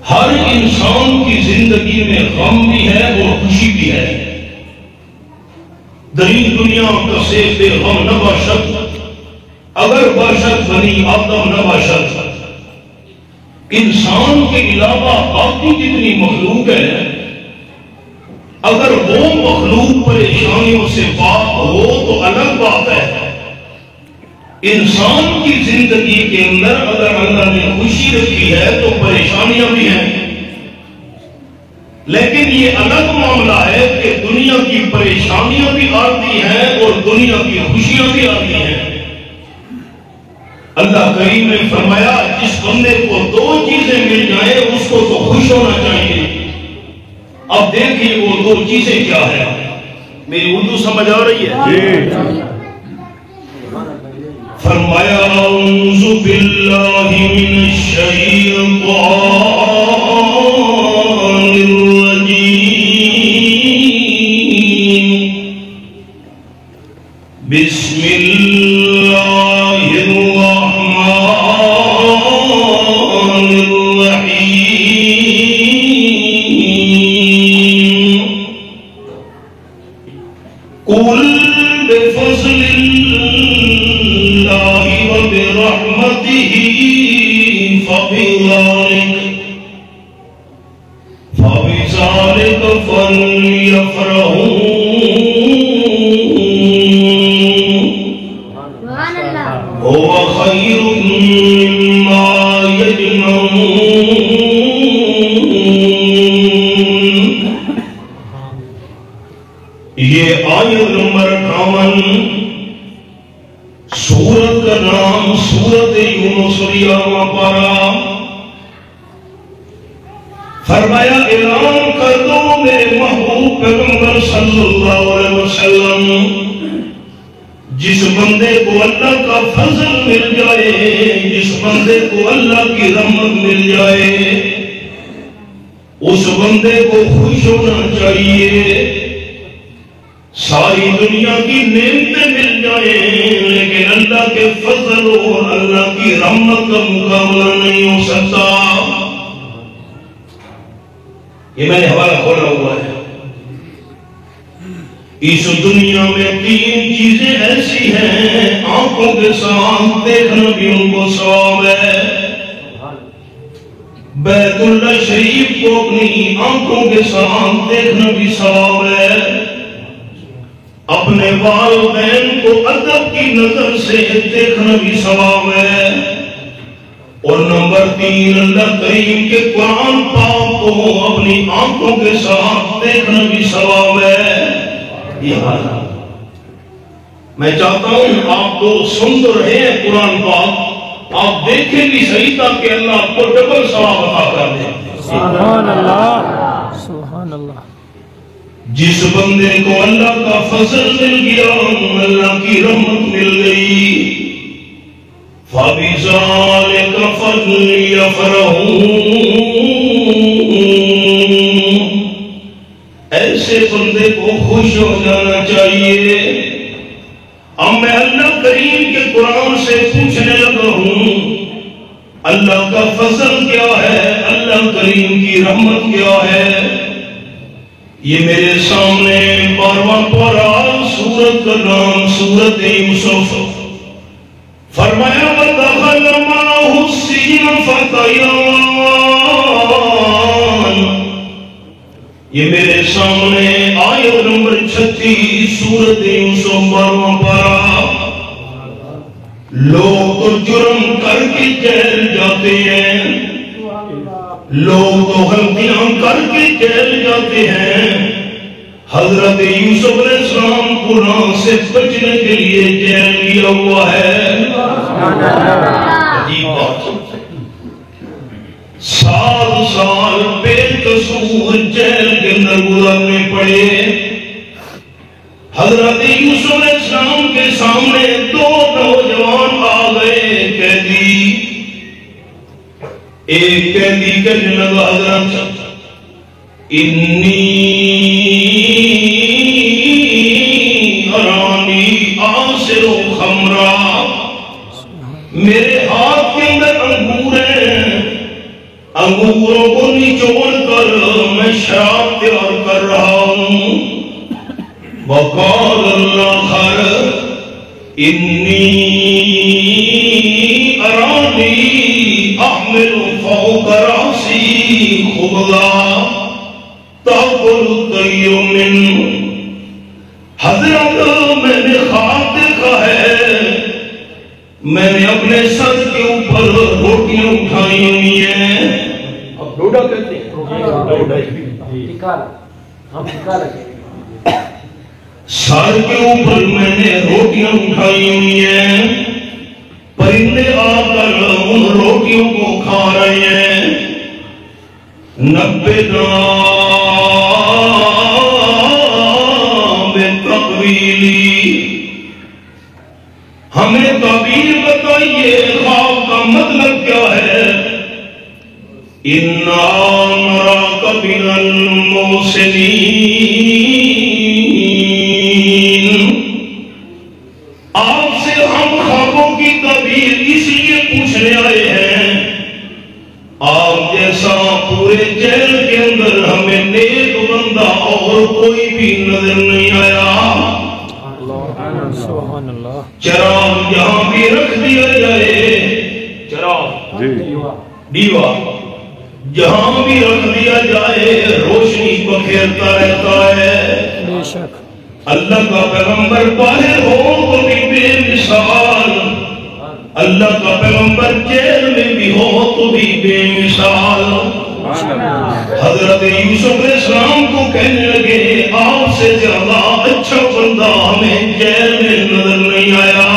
ہر انسان کی زندگی میں غم بھی ہے اور خوشی بھی ہے. دین دنیا کا سیف غم نہ باشد اگر باشد بنی آدم نہ باشد. انسان کے علاوہ باقی جتنی مخلوق ہے اگر وہ مخلوق پریشانیوں سے پاک ہو تو الگ بات ہے. انسان کی زندگی کے اندر اگر اللہ نے خوشی رکھی ہے تو پریشانیاں بھی ہیں، لیکن یہ الگ معاملہ ہے کہ دنیا کی پریشانیاں بھی آتی ہیں اور دنیا کی خوشیاں بھی آتی ہیں. اللہ کریم نے فرمایا جس بندے کو دو چیزیں مل جائیں اس کو تو خوش ہونا چاہیے. اب دیکھیے وہ دو چیزیں کیا ہیں. میری اردو سمجھ آ رہی ہے؟ فرمایا اعوذ باللہ من الشیطان الرجیم بسم اللہ الرحمن الرحیم قل بفضل فبذلك فليفرحوا هو خير مما يجمعون. یہ آیت نمبر 58 سورت کا نام سورت یونس پارا. فرمایا اعلان کر دو میرے محبوب پیغمبر صلی اللہ علیہ وسلم جس بندے کو اللہ کا فضل مل جائے، جس بندے کو اللہ کی رحمت مل جائے، اس بندے کو خوش ہونا چاہیے. ساری دنیا کی نعمتیں مل جائیں لیکن اللہ کے فضل اور اللہ کی رحمت کا مقابلہ نہیں ہو سکتا. یہ میں نے حوالہ کھولا ہوا ہے. اس دنیا میں 3 چیزیں ایسی ہیں آنکھوں کے ساتھ دیکھنا بھی ان کو ثواب ہے. بیت اللہ شریف کو اپنی آنکھوں کے ساتھ دیکھنا بھی ثواب ہے. اپنے والدین کو ادب کی نظر سے دیکھنا بھی ثواب ہے. اور نمبر 3 اللہ کریم کے قرآن پاک کو اپنی آنکھوں کے ساتھ دیکھنا بھی ثواب ہے. یہ میں چاہتا ہوں آپ کو سن تو رہے ہیں قرآن پاک، آپ دیکھیں بھی صحیح تاکہ اللہ آپ کو ڈبل ثواب عطا کر دے. سبحان اللہ سبحان اللہ. جس بندے کو اللہ کا فضل مل گیا، اللہ کی رحمت مل گئی، فَبِذَلِكَ فَلْيَفْرَحُوا. ایسے بندے کو خوش ہو جانا چاہیے. اب میں اللہ کریم کے قرآن سے پوچھنے لگا ہوں اللہ کا فضل کیا ہے، اللہ کریم کی رحمت کیا ہے. یہ میرے سامنے 12واں پارہ سورت کا نام سورت یوسف. فرمایا وَدَخَلَ مَعَهُ السِّجْنَ فَتَيَانِ. یہ میرے سامنے آیت نمبر 36 سورت یوسف 12واں پارہ. لوگ تو جرم کر کے جیل جاتے ہیں، لوگ تو غلطیاں کر کے جیل جاتے ہیں. حضرت یوسف علیہ السلام گناہ سے بچنے کے لیے جیل گیا ہوا ہے. عجیب بات، سال بے قصور جیل کے اندر گزارنے پڑے. حضرت یوسف علیہ السلام کے سامنے 2 نوجوان آ گئے قیدی. ایک قیدی کہنے لگا حضرت انی ارانی آسر خمرہ، میرے ہاتھ کے اندر انگور ہیں، انگوروں کو شراب تیار کر رہا ہوں. وقال الآخر انی ارانی احمل فوق راسی خبزا تاکل الطیر منه. حضرت میں نے خواب دیکھا ہے، میں نے اپنے سر کے اوپر روٹیاں اٹھائی ہوئی ہیں. اب ڈوڈا کہتے ہیں سر کے اوپر میں نے روٹیاں اٹھائی ہوئی ہیں. پرندے آ کر ان روٹیوں کو کھا رہے ہیں. 90 نام تقویلی. ہمیں تعبیر بتائیے خواب کا مطلب کیا ہے؟ اِنَّا نَرَاكَ مِنَ الْمُحْسِنِينَ. آپ سے ہم خوابوں کی تعبیر اس لیے پوچھنے آئے ہیں. آپ جیسا پورے جیل کے اندر ہمیں نیک بندہ اور کوئی بھی نظر نہیں آیا. سبحان اللہ. چراغ یہاں بھی رکھ دیا جائے، چراغ دیوا جہاں بھی رکھ دیا جائے روشنی بکھیرتا رہتا ہے. بے شک. اللہ کا پیغمبر باہر ہو تو بھی بے مثال، اللہ کا پیغمبر جیل میں بھی ہو تو بھی بے مثال. حضرت یوسف علیہ السلام کو کہنے لگے آپ سے زیادہ اچھا بندہ ہمیں جیل میں نظر نہیں آیا.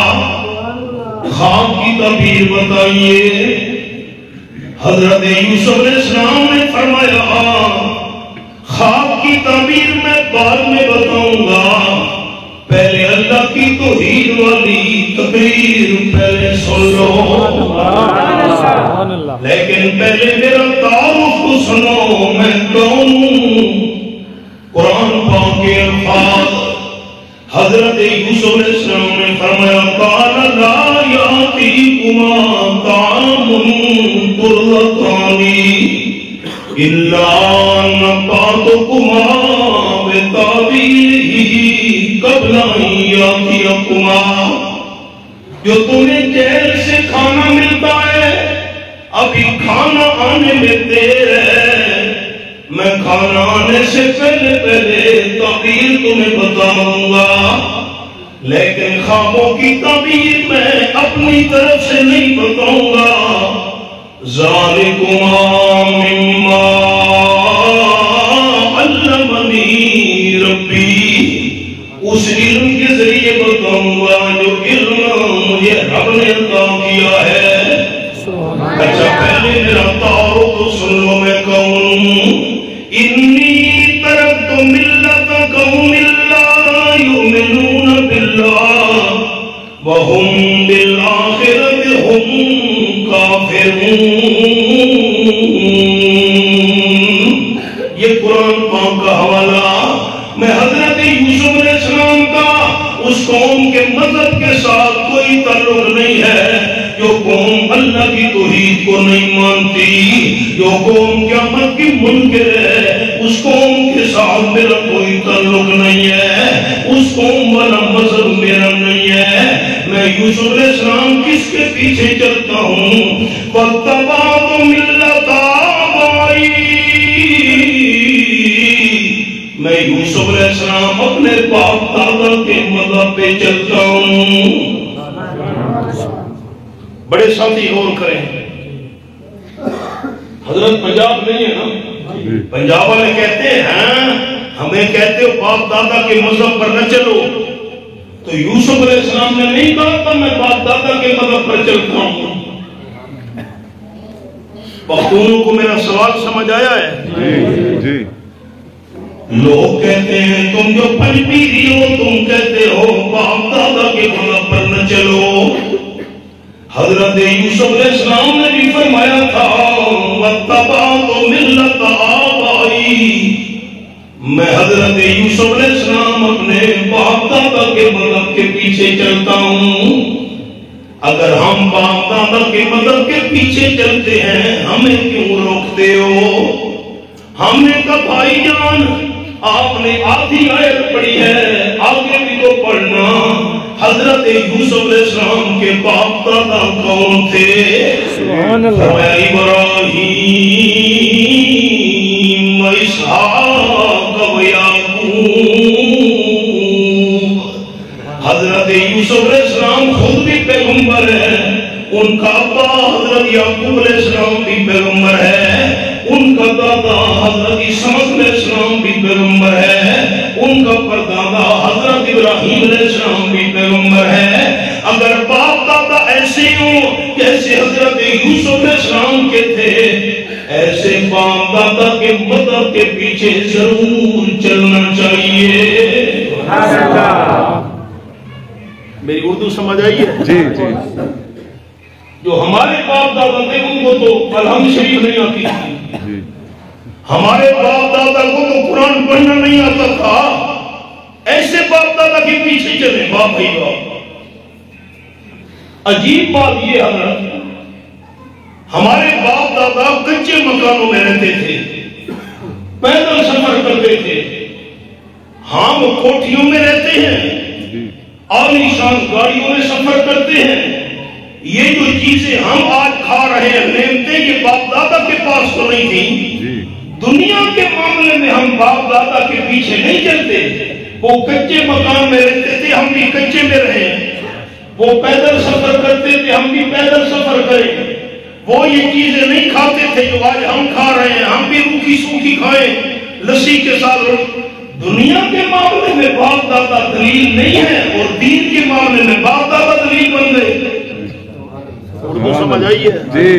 خواب کی تعبیر بتائیے. حضرت یوسف علیہ السلام نے فرمایا خواب کی تعبیر میں بعد میں بتاؤں گا، پہلے اللہ کی توحید والی تقریر پہلے سن لو. سبحان اللہ. لیکن پہلے میرا تعارف تو سنو، میں کون ہوں. قرآن پاک کے الفاظ حضرت یوسف علیہ السلام نے فرمایا قال لا یاتیکما طعام ترزقان الا نبأتکما بتأویلہ قبل ان یاتیکما. جو تمہیں جیل سے کھانا ملتا ہے ابھی کھانا آنے میں دیر ہے، میں کھانا آنے سے پہلے تعبیر تمہیں بتاؤں گا. لیکن خوابوں کی تعبیر میں اپنی طرف سے نہیں بتاؤں گا. ذالکما مما علمنی ربی، اس علم کے ذریعے بتاؤں گا جو علم مجھے رب نے عطا کیا ہے. اچھا پہلے میرا تعارف تو سن لو میں کون ہوں. انی ترکت ملت قوم لا یؤمنون باللہ وہم بالآخرۃ ہم کافرون. یہ قرآن پاک کا حوالہ. میں حضرت یوسف علیہ السلام کا اس قوم کے مذہب کے ساتھ کوئی تعلق نہیں ہے جو قوم اللہ کی توحید کو نہیں مانتی، جو قوم قیامت کی منکر ہے، اس قوم کے ساتھ میرا کوئی تعلق نہیں ہے، اس قوم والا مذہب میرا نہیں ہے. میں یوسف علیہ السلام کس کے پیچھے چلتا ہوں؟ وَاتَّبَعْتُ مِلَّتَ آبَائِي. میں یوسف علیہ السلام اپنے باپ دادا کے مذہب پہ چلتا ہوں. بڑے ساتھی غور کریں. حضرت پنجاب نہیں ہے نا، پنجاب والے کہتے ہیں ہمیں کہتے ہو باپ دادا کے مذہب پر نہ چلو، تو یوسف علیہ السلام نے نہیں کہا تھا میں باپ دادا کے مذہب پر چلتا ہوں. پختونوں کو میرا سوال سمجھ آیا ہے؟ جی. لوگ کہتے ہیں تم جو پنجبیری ہو تم کہتے ہو باپ دادا کے مذہب پر نہ چلو. حضرت یوسف علیہ السلام نے بھی فرمایا تھا وَاتَّبَعْتُ مِلَّتَ آبَائِي. میں حضرت یوسف علیہ السلام اپنے باپ دادا کے مذہب کے پیچھے چلتا ہوں. اگر ہم باپ دادا کے مذہب کے پیچھے چلتے ہیں ہمیں کیوں روکتے ہو؟ ہم نے کہا بھائی جان آپ نے آدھی آیت پڑھی ہے، آگے بھی تو پڑھنا۔ حضرت یوسف علیہ السلام کے باپ دادا کون تھے؟ سبحان اللہ۔ فرمایا ابراہیم و اسحاق و یعقوب۔ حضرت یوسف علیہ السلام خود بھی پیغمبر ہے، ان کا ابا حضرت یعقوب علیہ السلام بھی پیغمبر ہے، ان کا دادا حضرت اسحاق علیہ السلام بھی پیغمبر ہے، ان کا پردادا حضرت ابراہیم علیہ السلام بھی پیغمبر ہے۔ اگر باپ دادا ایسے ہوں جیسے حضرت یوسف علیہ السلام کے تھے، ایسے باپ دادا کے مدد کے پیچھے ضرور چلنا چاہیے۔ میری اردو سمجھ آئی ہے؟ جی جی۔ جو ہمارے باپ دادا تھے ان کو تو الحمد شریف نہیں آتی تھی، ہمارے باپ دادا کو تو قرآن پڑھنا نہیں آتا تھا، ایسے باپ دادا کے پیچھے چلے باپ بھائی باپ۔ عجیب بات یہ حضرت، ہمارے باپ دادا کچے مکانوں میں رہتے تھے، پیدل سفر کرتے تھے، ہم کوٹھیوں میں رہتے ہیں، عالی شان گاڑیوں میں سفر کرتے ہیں۔ یہ جو چیزیں ہم آج کھا رہے ہیں نعمتیں، یہ باپ دادا کے پاس تو نہیں تھی۔ دنیا کے معاملے میں ہم باپ دادا کے پیچھے نہیں چلتے، وہ کچے مکان میں رہتے تھے، ہم بھی کچے میں رہے، وہ پیدل سفر کرتے تھے، ہم بھی پیدل سفر کریں، وہ یہ چیزیں نہیں کھاتے تھے جو آج ہم کھا رہے ہیں، ہم بھی روکھی سوکھی کھائیں لسی کے ساتھ۔ دنیا کے معاملے میں باپ دادا دلیل نہیں ہے، اور دین کے معاملے میں باپ دادا دلیل بن گئے۔ اردو سمجھ آئی ہے؟ جی۔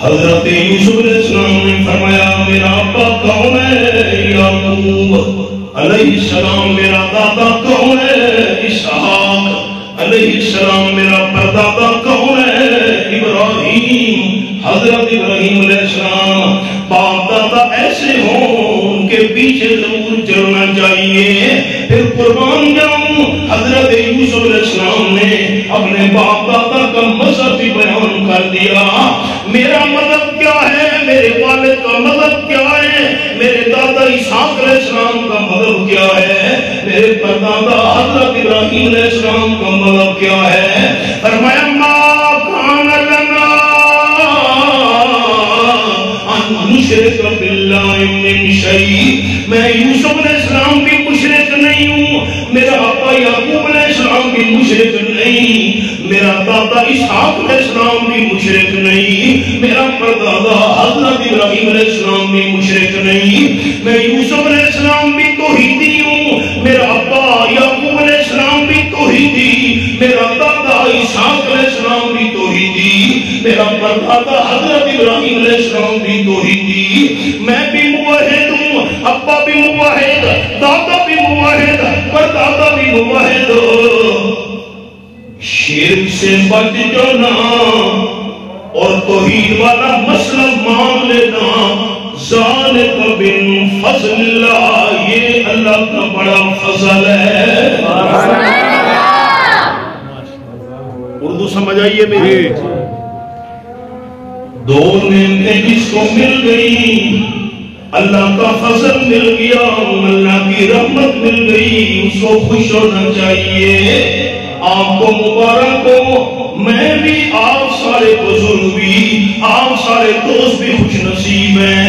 حضرت یوسف علیہ السلام نے فرمایا میرا ابا کون ہے؟ یعقوب علیہ السلام۔ میرا دادا کون ہے؟ اسحاق علیہ السلام۔ میرا پردادا کون ہے؟ ابراہیم، حضرت ابراہیم علیہ السلام۔ باپ دادا ایسے ہوں ان کے پیچھے ضرور چلنا چاہیے۔ پھر قربان جاؤں، حضرت یوسف علیہ السلام نے اپنے باپ دادا کا مذہب بھی بیان کر دیا۔ میرا مذہب کیا ہے، میرے والد کا مذہب کیا ہے، میرے دادا اسحاق علیہ السلام کا مذہب کیا ہے، میرے پردادا حضرت ابراہیم علیہ السلام کا مذہب کیا ہے۔ فرمایا ما کان لنا ان نشرک باللہ من شیء۔ میں یوسف علیہ السلام بھی مشرک نہیں ہوں، میرا ابا یعقوب علیہ السلام بھی مشرک نہیں، میرا دادا اسحاق علیہ السلام بھی مشرک نہیں، میرا پردادا حضرت ابراہیم علیہ السلام بھی مشرک نہیں۔ میں یوسف علیہ السلام بھی توحیدی ہوں، میرا ابا یعقوب علیہ السلام بھی توحیدی، میرا دادا اسحاق علیہ السلام بھی توحیدی، میرا پردادا حضرت ابراہیم علیہ السلام بھی توحیدی۔ میں بھی موحد ہوں، ابا بھی موحد، دادا بھی موحد، پردادا بھی موحد۔ شرک سے بچ جانا اور توحید والا مسئلہ مان لینا، ذالک من فضل اللہ، یہ اللہ کا بڑا فضل ہے۔ اردو سمجھ آئیے میری؟ دو نعمتیں جس کو مل گئی، اللہ کا فضل مل گیا، اللہ کی رحمت مل گئی، اس کو خوش ہونا چاہیے۔ آپ کو مبارک ہو، میں بھی، آپ سارے بزرگ بھی، آپ سارے دوست بھی خوش نصیب ہیں۔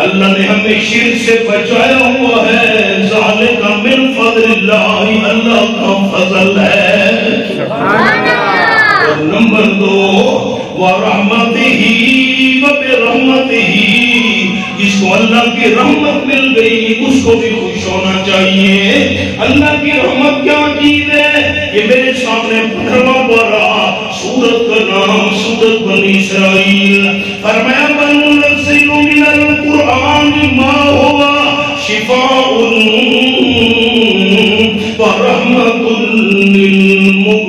اللہ نے ہمیں شرک سے بچایا ہوا ہے، ذالک من فضل اللہ، اللہ کا فضل ہے۔ اور نمبر 2 وَرَحْمَتِهِ وَبِرَحْمَتِهِ، جس کو اللہ کی رحمت مل گئی اس کو بھی خوش ہونا چاہیے۔ اللہ کی رحمت کیا چیز ہے؟ یہ میرے سامنے 15واں پارہ، سورت کا نام سورت بنی اسرائیل۔ فرمایا وَنُنَزِّلُ مِنَ الْقُرْآنِ مَا هُوَ شِفَاءٌ وَرَحْمَةٌ لِّلْمُؤْمِنِينَ۔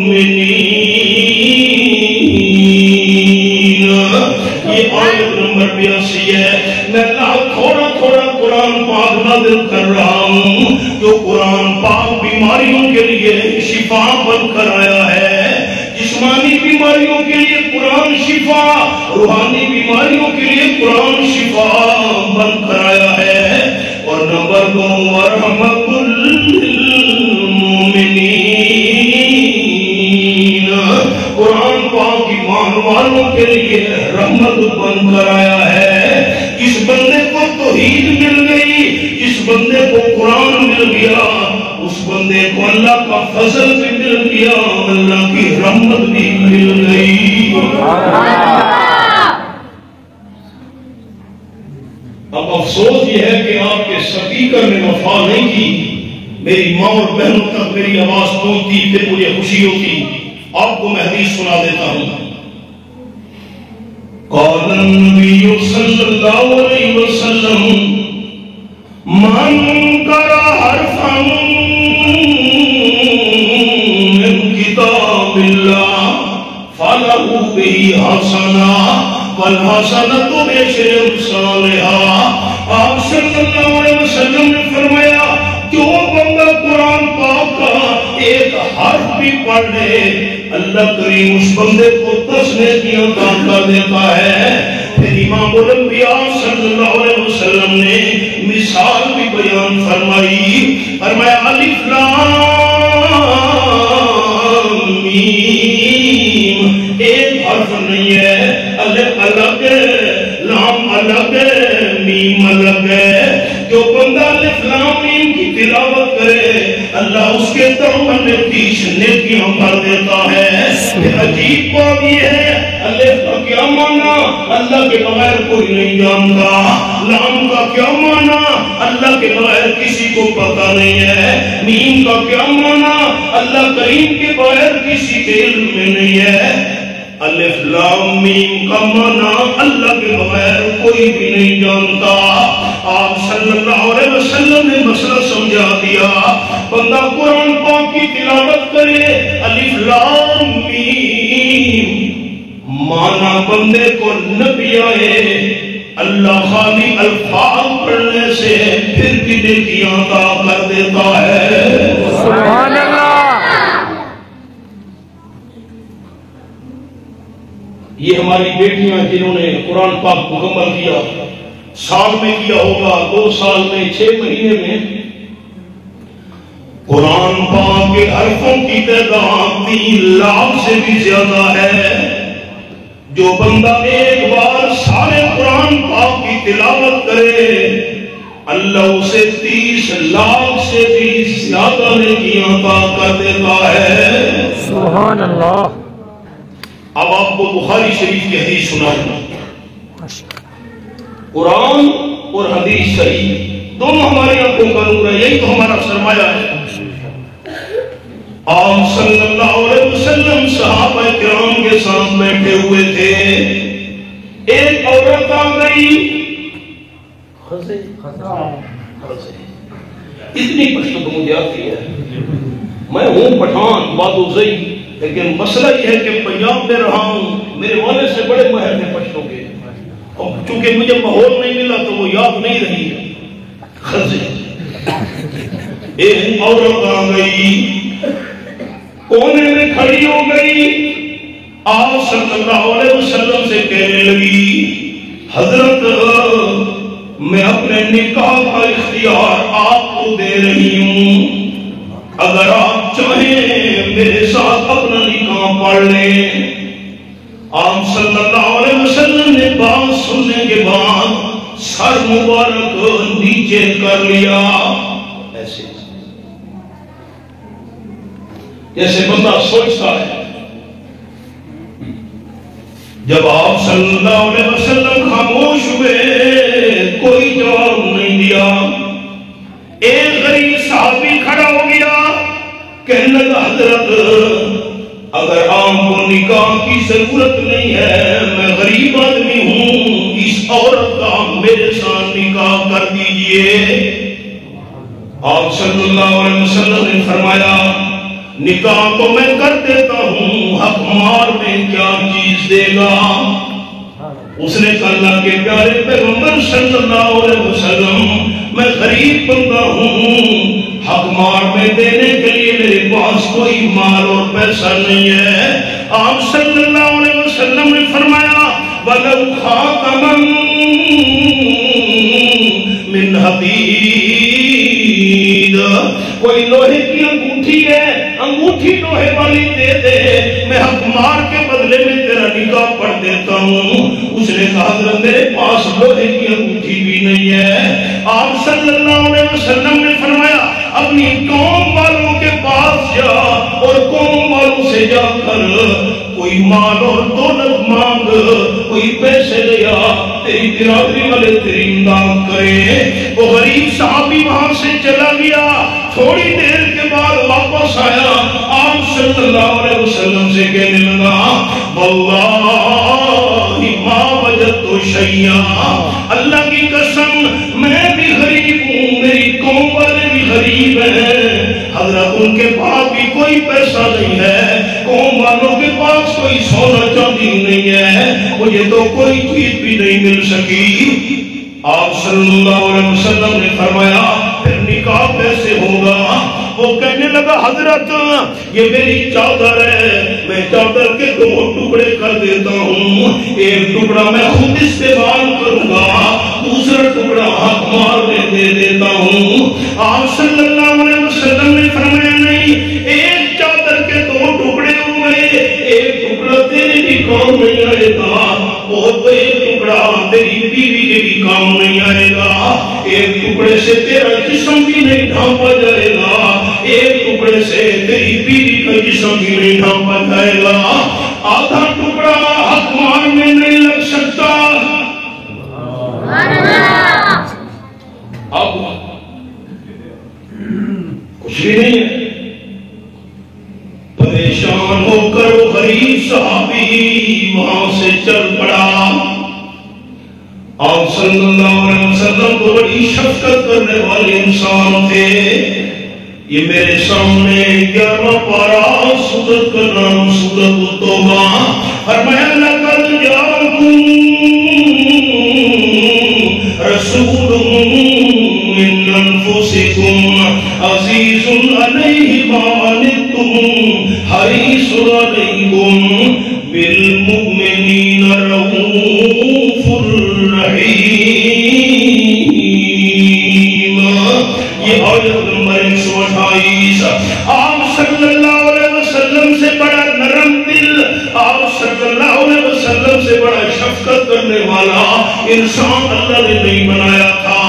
یہ آیت نمبر 82 ہے۔ میں تھوڑا تھوڑا قرآن پاک نازل کر رہا ہوں، جو قرآن پاک بیماریوں کے لیے شفا بن کر آیا ہے۔ جسمانی بیماریوں کے لیے قرآن شفا، روحانی بیماریوں کے لیے قرآن شفا۔ والوں کے لیے رحمت بن کر آیا ہے۔ جس بندے کو توحید مل گئی، جس بندے کو قرآن مل گیا، اس بندے کو اللہ کا فضل بھی مل گیا، اللہ کی رحمت بھی مل گئی۔ اب افسوس یہ ہے کہ آپ کے سپیکر نے وفا نہیں کی، میری ماں اور بہنوں تک میری آواز پہنچتی پھر مجھے خوشی ہوتی۔ آپ کو میں حدیث سنا دیتا ہوں۔ قال النبی صلی اللہ علیہ وسلم من قرأ حرفا من کتاب اللہ فلہ بہ حسنہ والحسنۃ بعشر امثالہا۔ آپ صلی اللہ علیہ وسلم نے فرمایا جو بندہ قرآن پاک کا ایک حرف بھی پڑھ لے، اللہ کریم اس بندے کو 10 نیکیاں عطا کر دیتا ہے۔ پھر امام الانبیاء صلی اللہ علیہ وسلم نے مثال بھی بیان فرمائی، فرمایا الف لام میم، ایک حرف نہیں ہے، الف الگ لام الگ میم الگ ہے۔ جو بندہ الف لام میم کی تلاوت کرے اللہ اس کے دامن میں 30 نیکیاں بھر دیتا ہے۔ پھر عجیب بات یہ ہے الف کا کیا معنی اللہ کے بغیر کوئی نہیں جانتا، لام کا کیا معنی اللہ کے بغیر کسی کو پتہ نہیں ہے، میم کا کیا معنی اللہ کریم کے بغیر کسی کے علم میں نہیں ہے۔ الف لام میم کا معنی اللہ کے بغیر کوئی بھی نہیں جانتا۔ آپ صلی اللہ علیہ وسلم نے مسئلہ سمجھا دیا، بندہ قرآن پاک کی تلاوت کرے الف لام میم، معنی بندے کو نبی آئے، اللہ خالی الفاظ پڑھنے سے پھر بھی نیکیاں عطا کر دیتا ہے۔ سبحان اللہ۔ یہ ہماری بیٹیاں جنہوں نے قرآن پاک مکمل کیا، سال میں کیا ہوگا، 2 سال میں، 6 مہینے میں، قرآن پاک کے حرفوں کی تعداد 3 لاکھ سے بھی زیادہ ہے۔ جو بندہ ایک بار سارے قرآن پاک کی تلاوت کرے اللہ اسے 30 لاکھ سے بھی زیادہ نیکیاں عطا کر دیتا ہے۔ سبحان اللہ۔ اب آپ کو بخاری شریف کی حدیث سناؤں۔ قرآن اور حدیث صحیح دونوں ہماری آنکھوں کا نور ہے، یہی تو ہمارا سرمایہ ہے۔ آپ صلی اللہ علیہ وسلم صحابہ کرام کے ساتھ بیٹھے ہوئے تھے، ایک عورت آ گئی، اتنی پشتو تو مجھے آتی ہے، میں ہوں پٹھان بادوزئی، لیکن مسئلہ یہ ہے کہ پنجاب میں رہا ہوں، میرے والد سے بڑے ماہر تھے پشتوں کے، اور چونکہ مجھے ماحول نہیں ملا تو وہ یاد نہیں رہی۔ خزے ایک عورت آ گئی، کونے میں کھڑی ہو گئی، آپ صلی اللہ علیہ وسلم سے کہنے لگی حضرت میں اپنے نکاح کا اختیار آپ کو دے رہی ہوں، اگر آپ چاہیں میرے ساتھ اپنا نکاح پڑھ لیں۔ آپ صلی اللہ علیہ وسلم نے بات سننے کے بعد سر مبارک نیچے کر لیا، ایسے جیسے بندہ سوچتا ہے۔ جب آپ صلی اللہ علیہ وسلم خاموش ہوئے، کوئی جواب نہیں دیا، ایک غریب صحابی کھڑا ہو گیا، کہنے لگا حضرت اگر آپ کو نکاح کی ضرورت نہیں ہے، میں غریب آدمی ہوں، اس عورت کا میرے ساتھ نکاح کر دیجئے۔ آپ صلی اللہ علیہ وسلم نے فرمایا نکاح تو میں کر دیتا ہوں، حق مار میں کیا چیز دے گا؟ اس نے کہا اللہ کے پیارے پیغمبر صلی اللہ علیہ وسلم میں غریب بندہ ہوں، حق مار میں دینے کے لیے میرے پاس کوئی مال اور پیسہ نہیں ہے۔ آپ صلی اللہ علیہ وسلم نے فرمایا وَلَوْ خَاتَمًا مِّنْ حَدِيدٍ، کوئی لوہے کی انگوٹھی ہے، انگوٹھی لوہے والی دے دے، میں حق مار کے بدلے میں تیرا نکاح پڑھ دیتا ہوں۔ اس نے کہا حضرت میرے پاس لوہے کی انگوٹھی بھی نہیں ہے۔ آپ صلی اللہ علیہ وسلم نے فرمایا اپنی قوم والوں کے پاس جا اور قوم والوں سے جا کر کوئی مال اور دولت مانگ، کوئی پیسے لیا، تیری برادری والے تیری امداد کرے۔ وہ غریب صحابی وہاں سے چلا گیا، تھوڑی دیر کے بعد واپس آیا، آپ صلی اللہ علیہ وسلم سے کہنے لگا واللہ ما وجدت شیئا، اللہ کی قسم میں بھی غریب ہوں، میری قوم والے بھی غریب ہیں، حضرت ان کے پاس بھی کوئی پیسہ نہیں ہے، قوم والوں کے پاس کوئی سونا چاندی نہیں ہے، مجھے تو کوئی چیز بھی نہیں مل سکی۔ آپ صلی اللہ علیہ وسلم نے فرمایا پھر نکاح کیسے ہوگا؟ وہ کہنے لگا حضرت یہ میری چادر ہے، میں چادر کے 2 ٹکڑے کر دیتا ہوں، ایک ٹکڑا میں خود استعمال کروں گا، دوسرا ٹکڑا حق مار میں دے دیتا ہوں۔ آپ صلی اللہ علیہ وسلم نے فرمایا نہیں، ایک چادر کے 2 ٹکڑے ہوئے، ایک ٹکڑا تیرے بھی کام نہیں آئے گا، اور ایک ٹکڑا تیری بیوی کے بھی کام نہیں آئے گا، ایک ٹکڑے سے تیرا جسم بھی نہیں ڈھانپا جائے گا، ایک ٹکڑے سے تیری بیوی کا جسم بھی نہیں ڈھانپا جائے گا، آدھا ٹکڑا حق مار میں نہیں لگ سکتا۔ اب کچھ بھی نہیں ہے، پریشان ہو کر وہ غریب صحابی وہاں سے چل پڑا۔ آپ صلی اللہ علیہ وسلم کو بڑی شفقت کرنے والے انسان تھے۔ یہ میرے سامنے 11واں پارہ سورت کا نام سورت التوبہ، فرمایا لقد جاءکم رسول من انفسکم عزیز علیہ ما عنتم حریص علیکم بالمؤمنین رؤوف الرحیم۔ یہ آیت نمبر 128۔ آپ صلی اللہ علیہ وسلم سے بڑا نرم دل، آپ صلی اللہ علیہ وسلم سے بڑا شفقت کرنے والا انسان اللہ نے نہیں بنایا تھا۔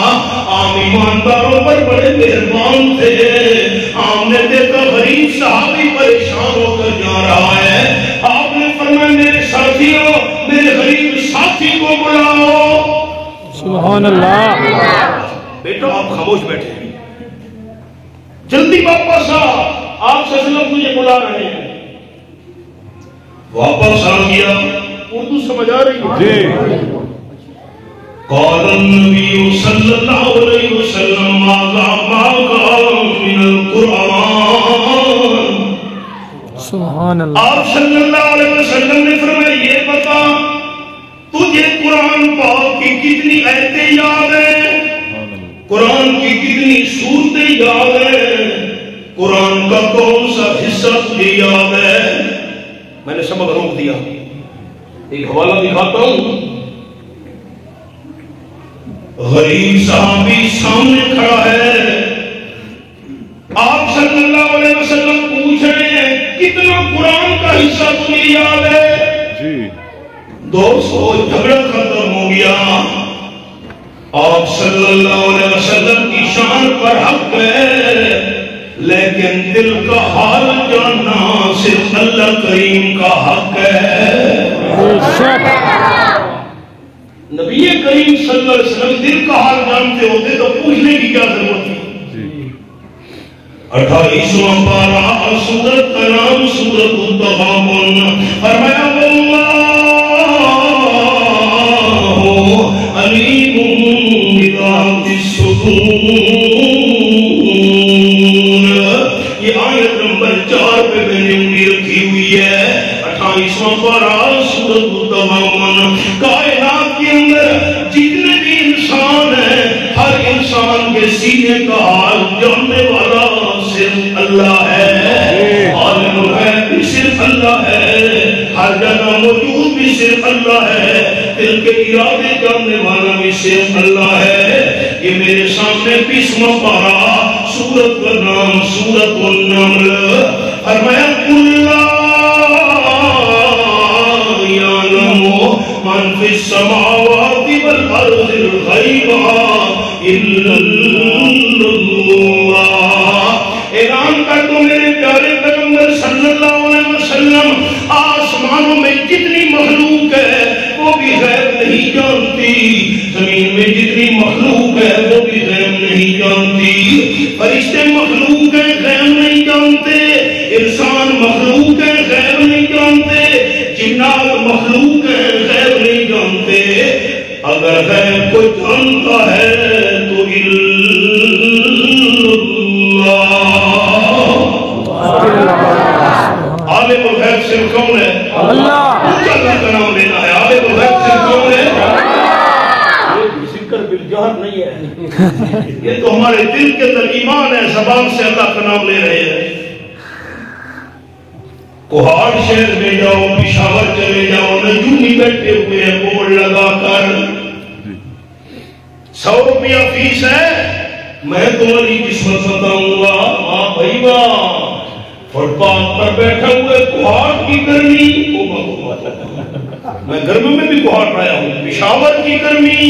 عام ایمانداروں پر بڑے مہربان تھے۔ آپ نے دیکھا غریب صحابی پریشان ہو کر جا رہا ہے، آپ نے فرمایا میرے ساتھیوں، میرے غریب ساتھی کو بلاؤ۔ سبحان اللہ۔ بیٹا آپ خاموش بیٹھے ہیں، جلدی واپس آ، آپ صلی اللہ علیہ وسلم تجھے بلا رہے ہیں۔ واپس آ گیا، اردو سمجھ آ رہی ہے؟ جی۔ قال النبی صلی اللہ علیہ وسلم ماذا قال من القرآن۔ سبحان اللہ۔ آپ صلی اللہ علیہ وسلم نے فرمایا یہ بتا تجھے قرآن پاک کی کتنی آیتیں یاد ہیں، قرآن کی کتنی سورتیں یاد ہیں، قرآن کا کون سا حصہ تجھے یاد ہے؟ میں نے سبق روک دیا، ایک حوالہ دکھاتا ہوں۔ غریب صحابی سامنے کھڑا ہے، آپ صلی اللہ علیہ وسلم پوچھ رہے ہیں کتنا قرآن کا حصہ تمہیں یاد ہے؟ جی۔ دوستو جھگڑا ختم ہو گیا۔ آپ صلی اللہ علیہ وسلم کی شان پر حق ہے، لیکن دل کا حال جاننا صرف اللہ کریم کا حق ہے۔ نبی کریم صلی اللہ علیہ وسلم دل کا حال جانتے ہوتے تو پوچھنے کی کیا ضرورت تھی؟ 28واں پارہ سورت کا نام سورت التغابن، فرمایا واللہ علیم بذات الصدور۔ یہ آیت نمبر 4 پہ میں نے انگلی رکھی ہوئی ہے، 28واں پارہ سورت التغابن۔ کائنات کے اندر جتنے بھی انسان ہیں، ہر انسان کے سینے کا حال جاننے والا صرف اللہ ہے، عالم الغیب بھی صرف اللہ ہے، ہر جگہ موجود بھی صرف اللہ ہے، دل کے ارادے جاننے والا بھی صرف اللہ ہے۔ یہ میرے سامنے 20واں پارہ سورت کا نام سورت النمل، فرمایا من فی السماوات والارض الغیب الا اللہ. اعلان کر دو میرے پیارے پیغمبر صلی اللہ علیہ وسلم، آسمانوں میں جتنی مخلوق ہے وہ بھی غیب نہیں جانتی، زمین میں جتنی مخلوق ہے وہ بھی غیب نہیں جانتی. فرشتے مخلوق ہیں غیب نہیں جانتے، انسان مخلوق ہیں غیب نہیں جانتے، جنات مخلوق ہیں غیب نہیں جانتے. اگر غیب کو جانتا ہے تو عالم الغیب صرف کون ہے؟ اللہ. اللہ کا نام لینا ہے. عالم الغیب صرف کون ہے؟ یہ ذکر بالجہر نہیں ہے، یہ تو ہمارے دل کے اندر ایمان ہے، زبان سے اللہ کا نام لے رہے ہیں. کوہاڑ شہر میں جاؤ، پشاور چلے جاؤ، نجومی بیٹھے ہوئے ہیں بورڈ لگا کر 100 روپیہ فیس ہے، میں تمہاری قسمت بتاؤں گا. ہاں بھائی واہ، فٹ پاتھ پر بیٹھا ہوئے کوہاڑ کی گرمی، میں گرمی میں بھی کوہاڑ آیا ہوں، پشاور کی گرمی،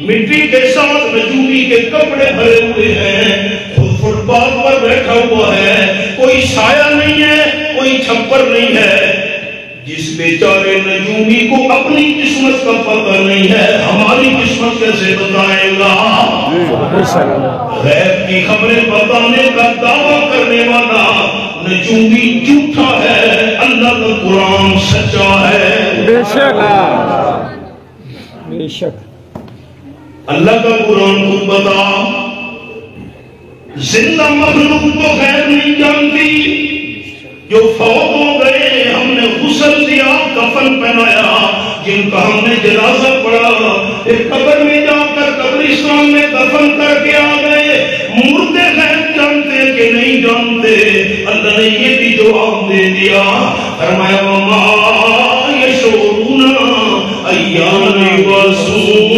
مٹی کے ساتھ نجومی کے کپڑے بھرے ہوئے ہیں، خود فٹ پاتھ پر بیٹھا ہوا ہے، کوئی سایہ نہیں ہے، کوئی چھپر نہیں ہے. جس بیچارے نجومی کو اپنی قسمت کا پتہ نہیں ہے، ہماری قسمت کیسے بتائے گا؟ غیب کی خبریں بتانے کا دعویٰ کرنے والا نجومی جھوٹا ہے، اللہ کا قرآن سچا ہے. بے شک بے شک. اللہ کا قرآن کو بتا، زندہ مخلوق تو غیب نہیں جانتی، جو فوت ہو گئے ہم نے غسل دیا، کفن پہنایا، جن کا ہم نے جنازہ پڑھا، پھر قبر میں جا کر قبرستان میں دفن کر کے آ گئے. مردے غیب جانتے کہ نہیں جانتے؟ اللہ نے یہ بھی جواب دے دیا، فرمایا وما یشعرون ایان یبعثون.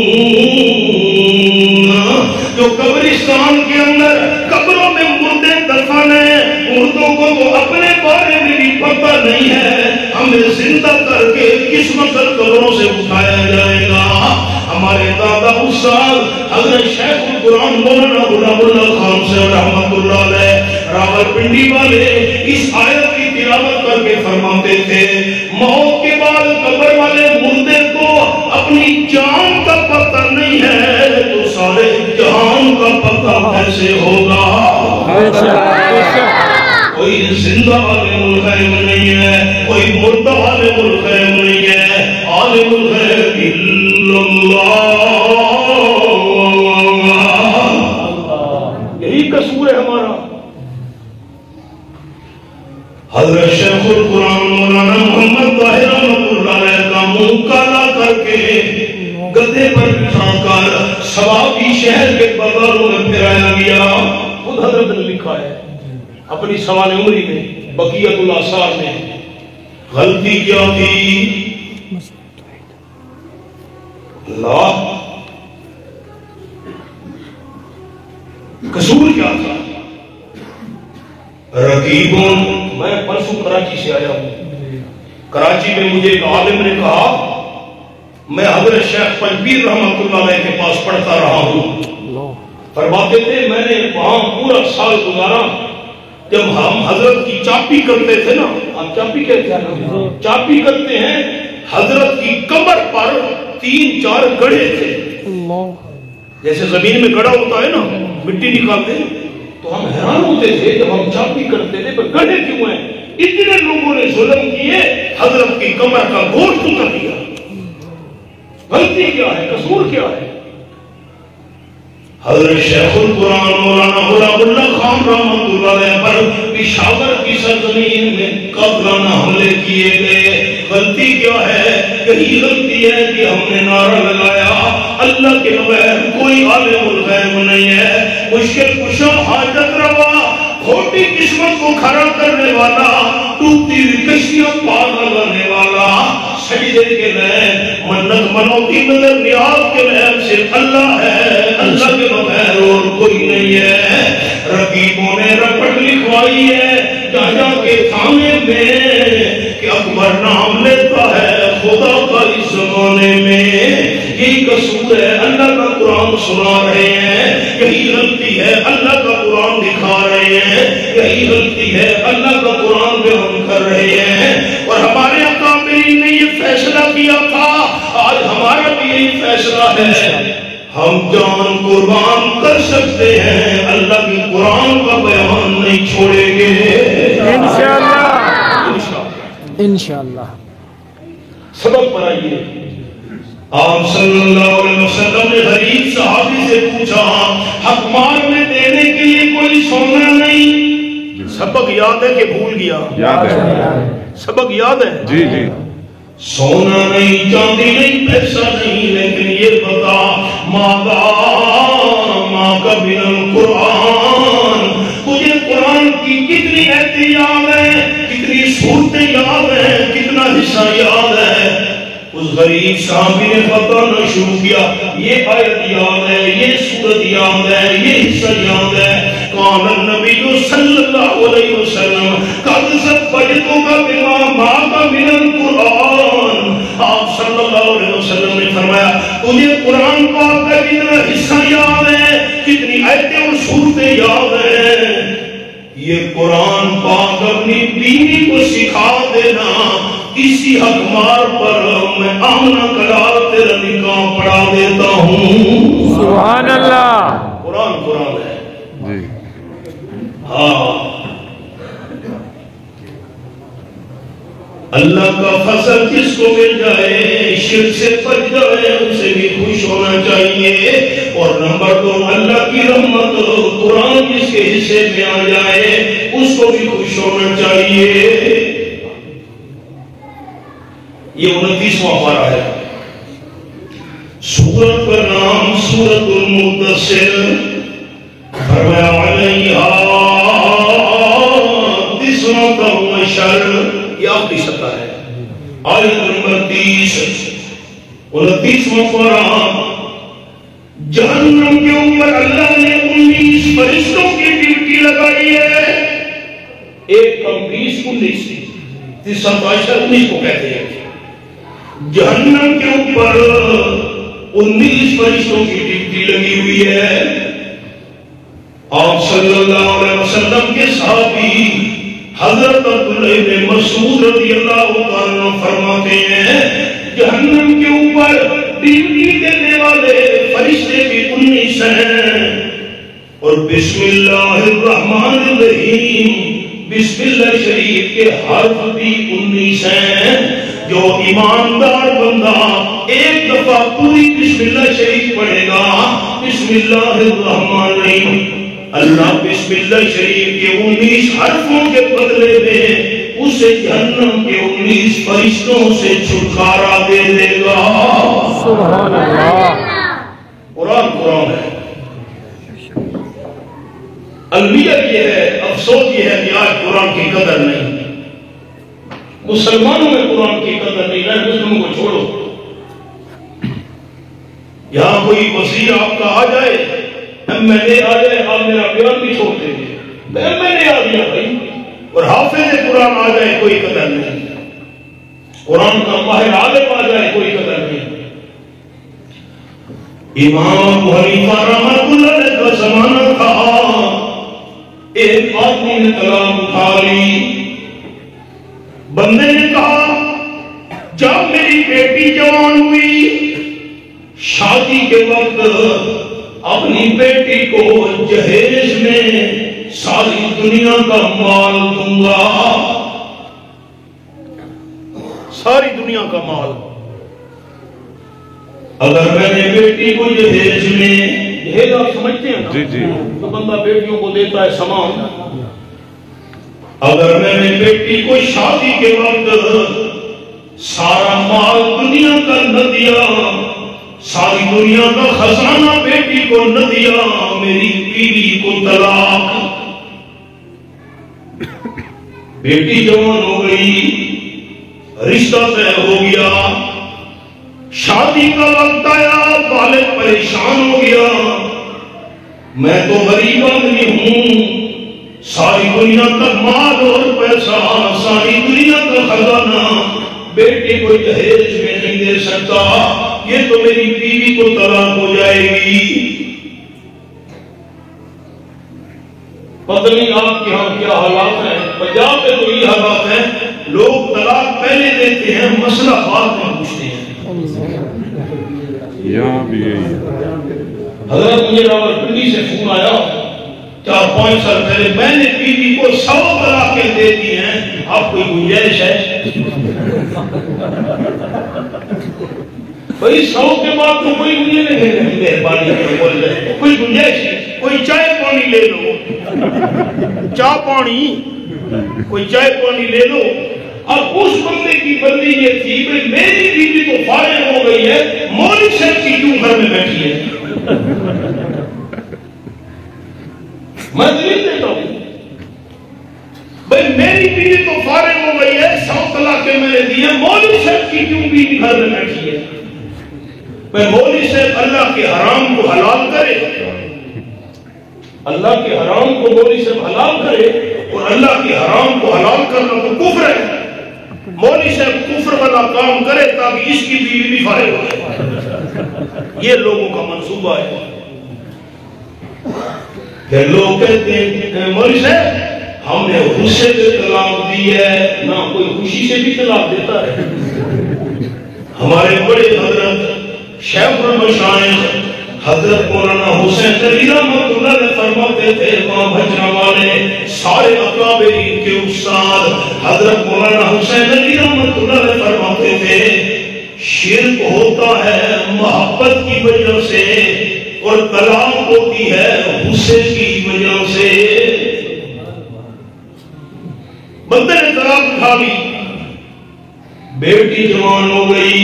جو قبرستان کے اندر قبروں میں مردے دفن ہیں، مردوں کو تو اپنے بارے میں بھی پتہ نہیں ہے، ہمیں زندہ کر کے کس وقت قبروں سے اٹھایا جائے گا. ہمارے دادا استاد حضرت شیخ القرآن مولانا غلام اللہ خان سے رحمت اللہ علیہ راولپنڈی والے اس آیت کی تلاوت کر کے فرماتے تھے، موت کے بعد قبر والے مردے کو اپنی جان کا پتہ نہیں ہے تو سارے جہان کا پتہ کیسے ہوگا؟ کوئی زندہ عالم الغیب نہیں ہے، کوئی مردہ عالم الغیب نہیں ہے. عالم الغیب الا اللہ. یہی قصور ہے ہمارا. حضرت شیخ القرآن مولانا محمد طاہر رحمۃ اللہ علیہ کا منہ کالا کر کے گدھے پر بٹھا کر سوابی شہر کے بازاروں میں پھرایا گیا. خود حضرت نے لکھا ہے اپنی سوانح عمری میں بقیت الآثار میں. غلطی کیا تھی؟ اللہ، قصور کیا تھا؟ رقیبوں، میں پرسوں کراچی سے آیا ہوں، کراچی میں مجھے ایک عالم نے کہا، میں حضرت شیخ پنجبیر رحمۃ اللہ علیہ کے پاس پڑھتا رہا ہوں، فرماتے تھے میں نے وہاں پورا سال گزارا. جب ہم حضرت کی چاپی کرتے تھے نا، ہم چاپی کہتے ہیں، چاپی کرتے ہیں، حضرت کی کمر پر 3-4 گڑھے تھے. جیسے زمین میں گڑھا ہوتا ہے نا، مٹی نکالتے ہیں، تو ہم حیران ہوتے تھے جب ہم چاپی کرتے تھے پر گڑھے کیوں ہیں؟ اتنے لوگوں نے ظلم کیے، حضرت کی کمر کا گوشت اتر دیا. غلطی کیا ہے؟ قصور کیا ہے؟ حضرت شیخ القرآن مولانا غلام اللہ خان رحمۃ اللہ علیہ پر پشاور کی سرزمین میں قاتلانہ حملے کیے گئے. غلطی کیا ہے؟ یہی غلطی ہے کہ ہم نے نعرہ لگایا اللہ کے بغیر کوئی عالم الغیب نہیں ہے، مشکل کشا حاجت روا، کھوٹی قسمت کو کھڑا کرنے والا، ٹوٹتی ہوئی کشتیاں پار لگانے والا، سجدے کے لئے منت منوتی مدر نیاز کے لئے صرف اللہ ہے، اللہ کے بغیر اور کوئی نہیں ہے. رقیبوں نے رپٹ لکھوائی ہے، جہاں کے تھان نام لیتا ہے خدا کا اس زمانے میں، یہی قصور ہے، اللہ کا قرآن سنا رہے ہیں، یہی غلطی ہے، اللہ کا قرآن دکھا رہے ہیں، یہی غلطی ہے، اللہ کا قرآن بیان کر رہے ہیں۔ اور ہمارے اکابرین نے یہ فیصلہ کیا تھا، آج ہمارا بھی یہی فیصلہ ہے، ہم جان قربان کر سکتے ہیں، اللہ کے قرآن کا بیان نہیں چھوڑیں گے انشاءاللہ انشاءاللہ۔ سبق پر آئیے، آپ صلی اللہ علیہ وسلم نے غریب صحابی سے پوچھا حق مال میں دینے کے لیے کوئی سونا نہیں؟ سبق یاد ہے کہ بھول گیا؟ یاد ہے، سبق یاد ہے؟ جی جی۔ سونا نہیں، چاندی نہیں، پیسہ نہیں، لیکن یہ بتا ماں کا من القرآن، تجھے قرآن کی کتنی آیتیں یاد ہیں، کتنی سورتیں یاد ہیں، کتنا حصہ یاد ہے؟ اس غریب صحابی نے بتانا شروع کیا، یہ آیت یاد ہے، یہ سورت یاد ہے، یہ حصہ یاد ہے۔ قال النبی صلی اللہ علیہ وسلم قد زوجتک بما معک من القرآن، آپ صلی اللہ علیہ وسلم نے فرمایا تجھے قرآن پاک کا کتنا حصہ یاد ہے، کتنی آیتیں اور سورتیں یاد ہیں، یہ قرآن پاک اپنی بیوی کو سکھا دینا، اسی حق مار پر میں آمنہ کلال تیرا نکاح پڑھا دیتا ہوں۔ سبحان اللہ۔ قرآن قرآن ہے جی۔ ہاں، اللہ کا فضل جس کو مل جائے، شرک سے بچ جائے، اسے بھی خوش ہونا چاہیے۔ اور نمبر 2، اللہ کی رحمت قرآن جس کے حصے میں آ جائے اس کو بھی خوش ہونا چاہیے۔ یہ 29واں پارہ ہے، سورت کا نام سورت المدثر، فرمایا علیہا تسعۃ عشر، یہ آخری سطح ہے، آیت نمبر 30، 29واں پارہ۔ جہنم کے اوپر اللہ نے 19 فرشتوں کی ڈیوٹی لگائی ہے، ایک کم 20، 19، تسعۃ عشر 19 کو کہتے ہیں۔ جہنم کے اوپر 19 فرشتوں کی ڈیوٹی لگی ہوئی ہے۔ آپ صلی اللہ علیہ وسلم کے صحابی حضرت عبداللہ بن مسعود رضی اللہ عنہ فرماتے ہیں جہنم کے اوپر ڈیوٹی دینے والے فرشتے بھی 19 ہیں، اور بسم اللہ الرحمن الرحیم، بسم اللہ شریف کے حرف بھی 19 ہیں۔ جو ایماندار بندہ ایک دفعہ پوری بسم اللہ شریف پڑھے گا، بسم اللہ الرحمن الرحیم، اللہ بسم اللہ شریف کے 19 حرفوں کے بدلے میں اسے جہنم کے 19 فرشتوں سے چھٹکارا دے دے گا۔ سبحان اللہ۔ قرآن قرآن ہے۔ المیہ یہ ہے، افسوس یہ ہے کہ آج قرآن کی قدر نہیں، مسلمانوں میں قرآن کی قدر نہیں ہے، مسلموں کو چھوڑو۔ یہاں کوئی وزیر آپ کا آ جائے، MLA آ جائے، آپ میرا بیان بھی چھوڑ دیں گے، MLA آ گیا بھائی، اور حافظ قرآن آ جائے کوئی قدر نہیں، قرآن کا ماہر عالم آ جائے کوئی قدر نہیں۔ امام ابو حنیفہ رحمۃ اللہ علیہ کا زمانہ تھا، ایک آدمی نے کلام اٹھا لی، بندے نے کہا جب میری بیٹی جوان ہوئی، شادی کے وقت اپنی بیٹی کو جہیز میں ساری دنیا کا مال دوں گا، ساری دنیا کا مال۔ اگر میں نے بیٹی کو جہیز میں، جہیز آپ سمجھتے ہیں نا؟ جی جی۔ تو بندہ بیٹیوں کو دیتا ہے سامان، اگر میں نے بیٹی کو شادی کے وقت سارا مال دنیا کا نہ دیا، ساری دنیا کا خزانہ بیٹی کو نہ دیا، میری بیوی کو طلاق۔ بیٹی جوان ہو گئی، رشتہ طے ہو گیا، شادی کا وقت آیا، والد پریشان ہو گیا، میں تو غریب آدمی ہوں، ساری دنیا کا مال اور پیسہ، ساری دنیا کا خزانہ بیٹے کو جہیز میں نہیں دے سکتا، یہ تو میری بیوی کو طلاق ہو جائے گی۔ پتہ نہیں آپ کے ہاں کیا حالات ہیں، پنجاب میں تو یہ حالات ہیں، لوگ طلاق پہلے دیتے ہیں، مسئلہ بعد میں پوچھتے ہیں۔ یہاں بھی یہی حضرت مجھے راولپنڈی سے فون آیا 4-5 سال پہلے، میں نے بیوی کو 100 طلاقیں دے دی ہیں، آپ کوئی گنجائش ہے؟ بھائی 100 کے بعد تو کوئی مجھے نہیں، مہربانی بول رہے کوئی گنجائش ہے؟ کوئی چائے پانی لے لو، چائے پانی، کوئی چائے پانی لے لو۔ اب اس بندے کی بندی یہ تھی کہ میری بیوی تو فارغ ہو گئی ہے، مولوی صاحب کی کیوں گھر میں بیٹھی ہے؟ میں دلیل دیتا ہوں، بھائی میری بیوی تو فارغ ہو گئی ہے، 100 طلاقیں میں نے دی ہیں، مولوی صاحب کی کیوں بیوی گھر میں بیٹھی ہے؟ میں مولوی صاحب اللہ کے حرام کو حلال کرے، اللہ کے حرام کو مولوی صاحب حلال کرے، اور اللہ کے حرام کو حلال کرنا تو کفر ہے۔ مولوی صاحب کفر والا کام کرے تاکہ اس کی بیوی بھی فارغ ہو جائے، یہ لوگوں کا منصوبہ ہے۔ پھر لوگ کہتے ہیں مولوی صاحب ہم نے غصے سے طلاق دی ہے، نہ کوئی خوشی سے بھی طلاق دیتا ہے۔ ہمارے بڑے حضرت شیخ المشائخ حضرت مولانا حسین علی رحمۃ اللہ علیہ فرماتے تھے، وہاں بھجنا والے سارے اکابرین کے استاد حضرت مولانا حسین علی رحمۃ اللہ علیہ فرماتے تھے، شرک ہوتا ہے محبت کی وجہ سے اور طلاق ہوتی ہے غصے کی وجہ سے۔ بندے نے طلاق اٹھا لی، بیٹی جوان ہو گئی،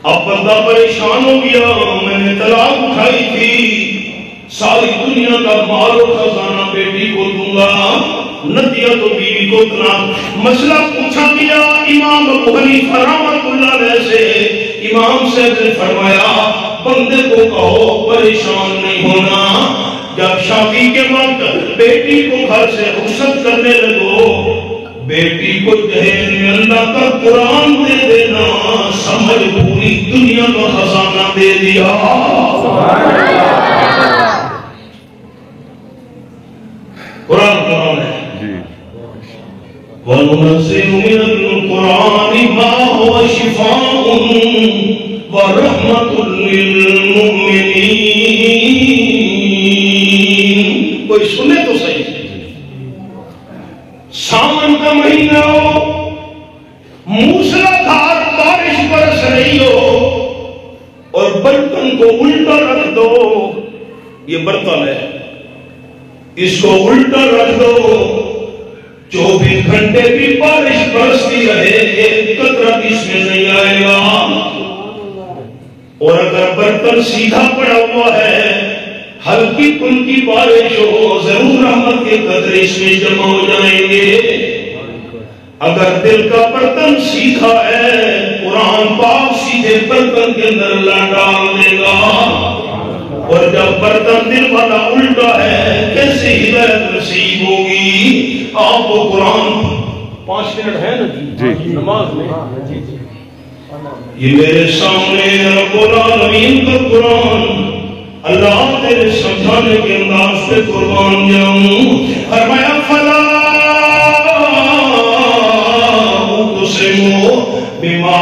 اب بندہ پریشان ہو گیا، میں نے طلاق اٹھائی تھی، ساری دنیا کا مال و خزانہ بیٹی کو دوں گا، نہ دیا تو بیوی کو طلاق۔ مسئلہ پوچھا گیا امام ابو حنیفہ رحمۃ اللہ علیہ سے، امام صاحب نے فرمایا بندے کو کہو پریشان نہیں ہونا، جب شادی کے وقت بیٹی کو گھر سے رخصت کرنے لگو، بیٹی کو جہیز میں اللہ کا قرآن دے دینا، سمجھ پوری دنیا کا خزانہ دے دیا۔ قرآن ہے وَنُنَزِّلُ مِنَ الْقُرْآنِ مَا هُوَ شِفَاءٌ وَرَحْمَةٌ لِّلْمُؤْمِنِينَ۔ کوئی سنے تو صحیح، سامن کا مہینہ ہو، موسلا دھار بارش برس رہی ہو، اور برتن کو الٹا رکھ دو، یہ برتن ہے، اس کو الٹا رکھ دو، 24 گھنٹے بھی بارش برستی رہے، ایک قطرہ اس میں نہیں آئے گا۔ اور اگر برتن سیدھا پڑا ہوا ہے، ہلکی پھلکی بارش ہو، ضرور رحمت کے قطرے اس میں جمع ہو جائیں گے۔ اگر دل کا برتن سیدھا ہے، قرآن پاک سیدھے برتن کے اندر اللہ ڈال دے گا، اور جب برتن دل والا الٹا ہے، کیسے ہدایت نصیب ہوگی؟ آپ کو قرآن 5 منٹ ہے نا جی نماز میں، یہ میرے سامنے رب العالمین کا قرآن، اللہ تیرے سمجھانے کے انداز پہ قربان جاؤں۔ فرمایا فلا اقسم بما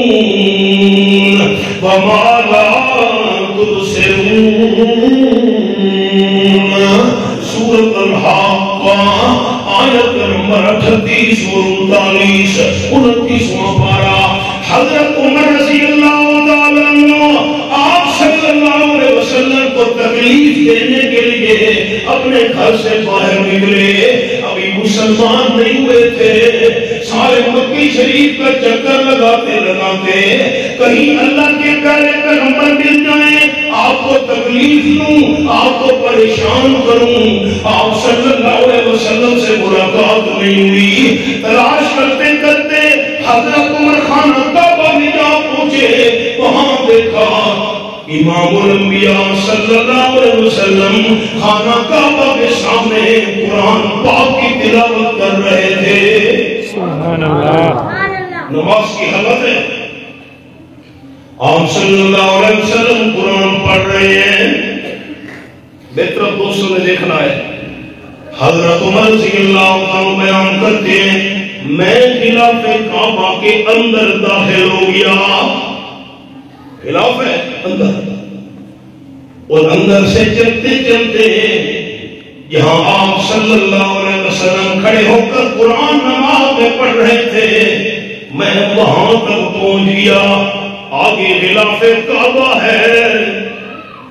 تبصرون وما لا تبصرون۔ سورۃ الحاقہ آیت نمبر 38 اور 39 29واں پارہ۔ حضرت عمر رضی اللہ تعالیٰ عنہ آپ صلی اللہ علیہ وسلم کو تکلیف دینے کے لیے اپنے گھر سے باہر نکلے، ابھی مسلمان نہیں ہوئے تھے، سارے مکی شریف کا چکر لگاتے لگاتے کہیں اللہ کے پیارے پیغمبر مل جائیں، آپ کو تکلیف دوں، آپ کو پریشان کروں۔ آپ صلی اللہ علیہ وسلم سے ملاقات نہیں ہوئی، تلاش کرتے کرتے حضرت عمر خان کعبہ میں جا پہنچے، وہاں دیکھا امام الانبیاء صلی اللہ علیہ وسلم خانہ کعبہ کے سامنے قرآن پاک کی تلاوت کر رہے تھے. سبحان اللہ. نماز کی حالت ہے. آپ صلی اللہ علیہ وسلم قرآن پڑھ رہے ہیں. بہتر دوستوں نے دیکھنا ہے. حضرت عمر رضی اللہ عنہ بیان کرتے ہیں میں خلاف کعبہ کے اندر داخل ہو گیا. خلاف ہے اندر, اور اندر سے چلتے چلتے جہاں آپ صلی اللہ علیہ وسلم کھڑے ہو کر قرآن نماز میں پڑھ رہے تھے میں وہاں تک پہنچ گیا. آگے خلاف کعبہ ہے.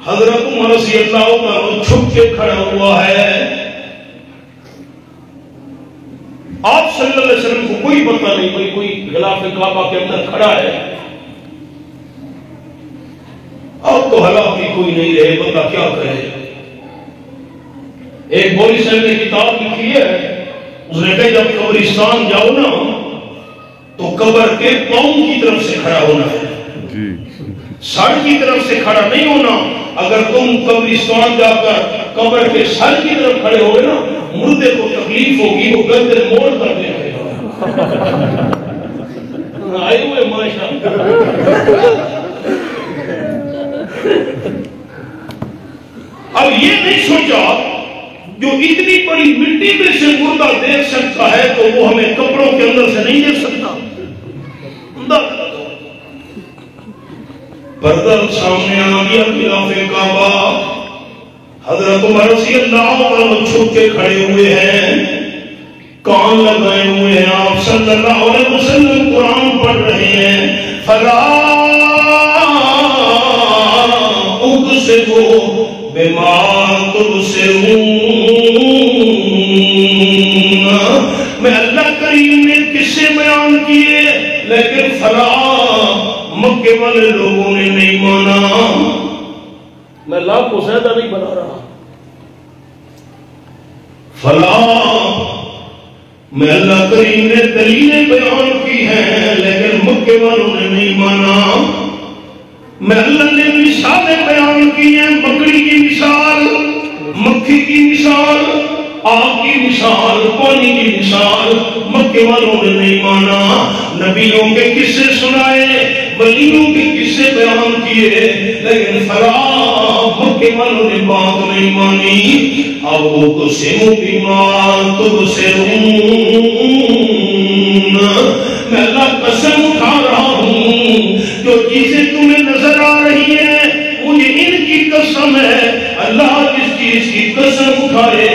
حضرت عمر رضی اللہ عنہ چھپ کے کھڑا ہوا ہے. آپ صلی اللہ علیہ وسلم کو کوئی پتہ نہیں کوئی خلاف کعبہ کے اندر کھڑا ہے. اب تو حالات بھی کوئی نہیں رہے, بندہ کیا کرے. ایک مولوی صاحب نے کتاب لکھی ہے, اس نے کہا جب قبرستان جاؤ نا تو قبر کے پاؤں کی طرف سے کھڑا ہونا ہے, سر کی طرف سے کھڑا نہیں ہونا. اگر تم قبرستان جا کر قبر کے سر کی طرف کھڑے ہوئے نا مردے کو تکلیف ہوگی, وہ گردن موڑ کر دے گا. آئے ہوئے ماشاءاللہ. اب یہ نہیں سوچا جو اتنی بڑی مٹی میں سے مردہ دیکھ سکتا ہے تو وہ ہمیں کپڑوں کے اندر سے نہیں دیکھ سکتا. پردہ سامنے آ گیا خلاف کعبہ. حضرت عمر رضی اللہ عنہ چھپ کے کھڑے ہوئے ہیں, کان لگائے ہوئے ہیں. آپ صلی اللہ علیہ وسلم قرآن پڑھ رہے ہیں. فلا اقسم بما تبصرون. میں اللہ کریم نے قصے بیان کیے لیکن فلا مکے والے لوگوں نے نہیں مانا. میں لاکھ کو زیادہ نہیں بنا رہا. فلا میں اللہ کریم نے دلیلیں بیان کی ہیں لیکن مکے والوں نے نہیں مانا. میں اللہ نے مثالیں بیان کی ہیں, بکری کی مثال, مکھی کی مثال, آگ کی مثال, پانی کی مثال. مکے والوں نے نہیں مانا. نبیوں کے قصے سنائے, ولیوں کے قصے بیان کیے لیکن فلا مکے والوں نے بات نہیں مانی. اب اقسم بما تبصرون. میں اللہ قسم اٹھا رہا ہوں جو چیزیں تمہیں نظر آ رہی ہیں مجھے ان کی قسم ہے. اللہ جس چیز کی قسم اٹھائے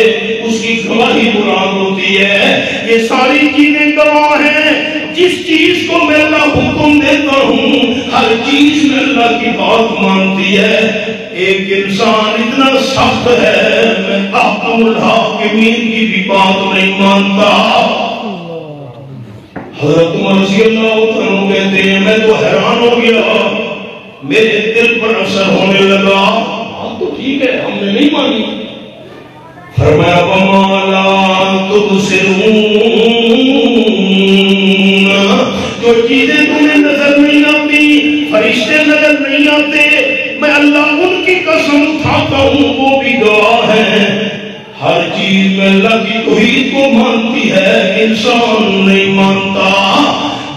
اس کی گواہی مراد ہوتی ہے. یہ ساری چیزیں گواہ ہیں. جس چیز کو میں اللہ حکم دیتا ہوں ہر چیز میں اللہ کی بات مانتی ہے. ایک انسان اتنا سخت ہے میں احکم الحاکمین کی بھی بات نہیں مانتا. حضرت عمر رضی اللہ عنہ کہتے ہیں میں تو حیران ہو گیا, میرے دل پر اثر ہونے لگا. بات تو ٹھیک ہے ہم نے نہیں مانی. فرمایا وما لا تبصرون. جو چیزیں تمہیں نظر نہیں آتی, فرشتے نظر نہیں آتے, میں اللہ ان کی قسم اٹھاتا ہوں وہ بھی گواہ ہیں. ہر چیز میں اللہ کی توحید کو مانتی ہے, انسان نہیں مانتا.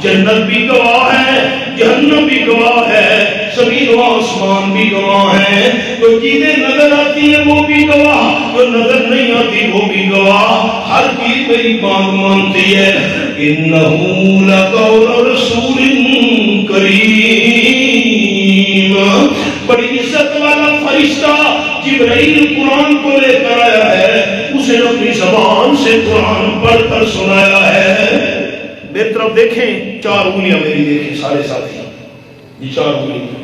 جنت بھی گواہ ہے, جہنم بھی گواہ ہے, زمین و آسمان بھی گواہ ہیں. جو چیزیں نظر آتی ہیں وہ بھی گواہ, جو نظر نہیں آتی وہ بھی گواہ. ہر چیز میری بات مانتی ہے. انہ لقول رسول کریم. بڑی عزت والا فرشتہ جبرائیل قرآن کو لے کر آیا ہے, اسے اپنی زبان سے قرآن پڑھ کر سنایا ہے. میری طرف دیکھیں, 4 انگلیاں میری دیکھیں سارے ساتھی, یہ 4 انگلیاں.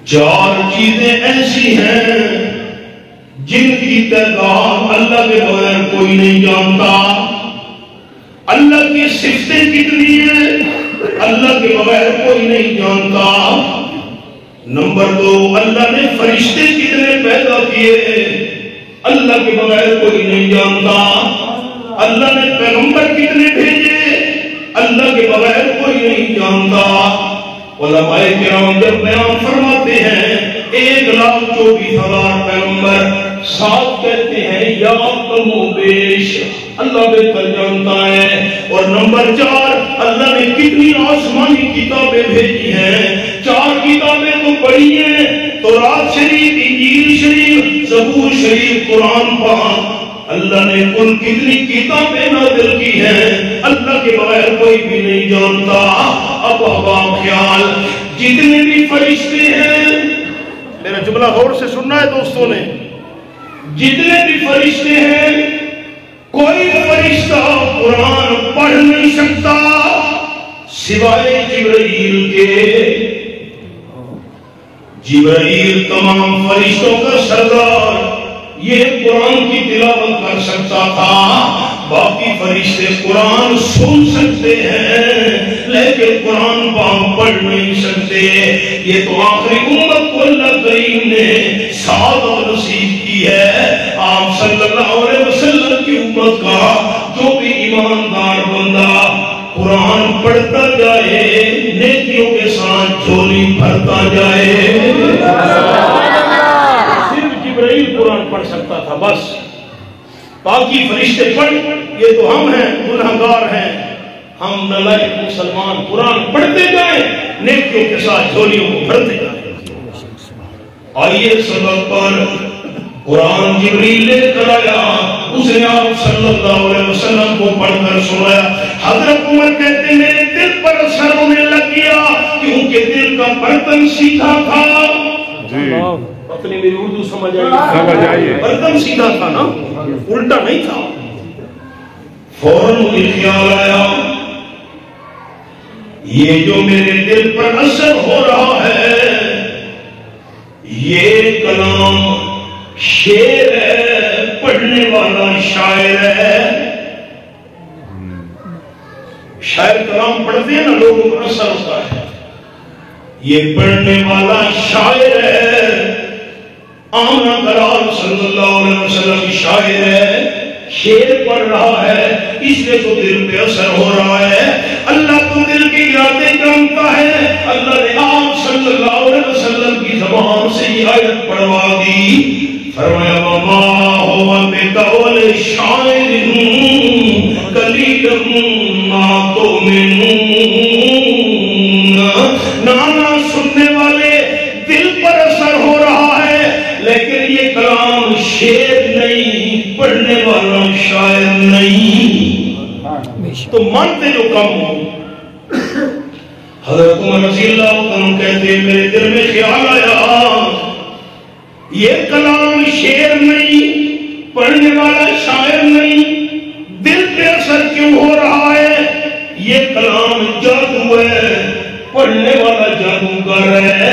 4 چیزیں ایسی ہیں جن کی تعداد اللہ کے بغیر کوئی نہیں جانتا. اللہ کی صفتیں کتنی ہیں اللہ کے بغیر کوئی نہیں جانتا. نمبر 2, اللہ نے فرشتے کتنے پیدا کیے اللہ کے بغیر کوئی نہیں جانتا. اللہ نے پیغمبر کتنے بھیجے اللہ کے بغیر کوئی نہیں جانتا. علماء کرام جب بیان فرماتے ہیں 1,24,000 پیغمبر، ساتھ کہتے ہیں یا کم و بیش، اللہ بہتر جانتا ہے۔ اور نمبر 4، اللہ نے کتنی آسمانی کتابیں بھیجی ہیں؟ 4 کتابیں تو پڑھی ہیں، تورات شریف، انجیل شریف، زبور شریف، قرآن پاک۔ اللہ نے کل کتنی کتابیں نازل کی ہیں اللہ کے بغیر کوئی بھی نہیں جانتا۔ اب عوام خیال، جتنے بھی فرشتے ہیں، میرا جملہ غور سے سننا ہے دوستوں نے، جتنے بھی فرشتے ہیں کوئی فرشتہ قرآن پڑھ نہیں سکتا سوائے جبرائیل کے۔ جبرائیل تمام فرشتوں کا سردار، یہ قرآن کی تلاوت کر سکتا تھا، باقی فرشتے قرآن سن سکتے ہیں لیکن قرآن پاک پڑھ نہیں سکتے۔ یہ تو آخری امت کو اللہ کریم نے سعادت نصیب کی ہے۔ آپ صلی اللہ علیہ وسلم کی امت کا جو بھی ایماندار بندہ قرآن پڑھتا جائے، نیکیوں کے ساتھ جھولی بھرتا جائے۔ صرف جبرائیل قرآن پڑھ سکتا تھا بس، باقی فرشتے پڑھ، یہ تو ہم ہیں گنہگار ہیں، ہم نالائق مسلمان قرآن پڑھتے جائیں، نیکیوں کے ساتھ جھولیوں کو بھرتے جائیں۔ آئیے سبق پر قرآن جبریل لے کر آیا، اس نے آپ صلی اللہ علیہ وسلم کو پڑھ کر سنایا۔ حضرت عمر کہتے میرے دل پر اثر ہونے لگ گیا کیونکہ دل کا برتن سیدھا تھا۔ اپنی میری اردو سمجھ آئیے، برتن سیدھا تھا نا، الٹا نہیں تھا۔ فوراً مجھے خیال آیا یہ جو میرے دل پر اثر ہو رہا ہے یہ کلام شعر ہے، پڑھنے والا شاعر ہے۔ شاعر کلام پڑھتے ہیں نا لوگوں کو اثر ہوتا ہے، یہ پڑھنے والا شاعر ہے، آمنہ کرال صلی اللہ علیہ وسلم کی شاعر ہے، شعر پڑھ رہا ہے، اس لیے تو دل پہ اثر ہو رہا ہے۔ اللہ تو دل کی ارادے جانتا ہے، اللہ نے آپ صلی اللہ علیہ وسلم کی زبان سے یہ آیت پڑھوا دی، فرمایا وما هو بقول شاعر قلیلا ما تؤمنون۔ نانا سننے والے دل پر اثر ہو رہا ہے لیکن یہ کلام شعر نہیں، پڑھنے والا شاعر نہیں، تو مانتے جو کم ہو۔ حضرت عمر رضی اللہ عنہ کہتے ہیں میرے دل میں خیال آیا یہ کلام شعر نہیں، پڑھنے والا شاعر نہیں، دل پہ اثر کیوں ہو رہا ہے؟ یہ کلام جادو ہے، پڑھنے والا جادوگر ہے۔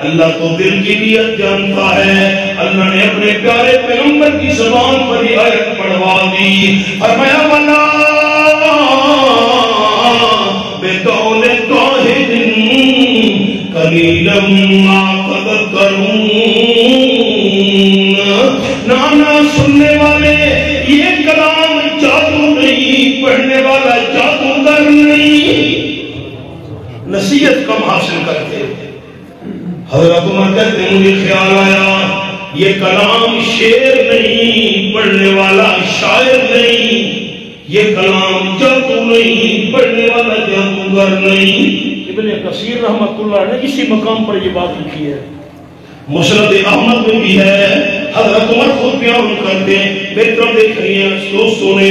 اللہ تو دل کی نیت جانتا ہے، اللہ نے اپنے پیارے پیغمبر کی زبان پر یہ آیت پڑھوا دی، فرمایا وَلَا بِقَوْلِ قَاهِدٍ قَلِيلًا مَا تَذَكَّرُونَ۔ نانا سننے والے یہ کلام جادو نہیں، پڑھنے والا جادوگر نہیں، نصیحت کم حاصل کرتے۔ حضرت عمر کہتے ہیں مجھے خیال آیا یہ کلام شعر نہیں، پڑھنے والا شاعر نہیں، یہ کلام جادو نہیں، پڑھنے والا جادوگر نہیں۔ ابن کثیر رحمۃ اللہ نے اسی مقام پر یہ بات لکھی ہے، مسند احمد میں بھی ہے۔ حضرت عمر خود بیان کرتے ہیں، میری طرف دیکھ رہی ہیں دوستوں نے،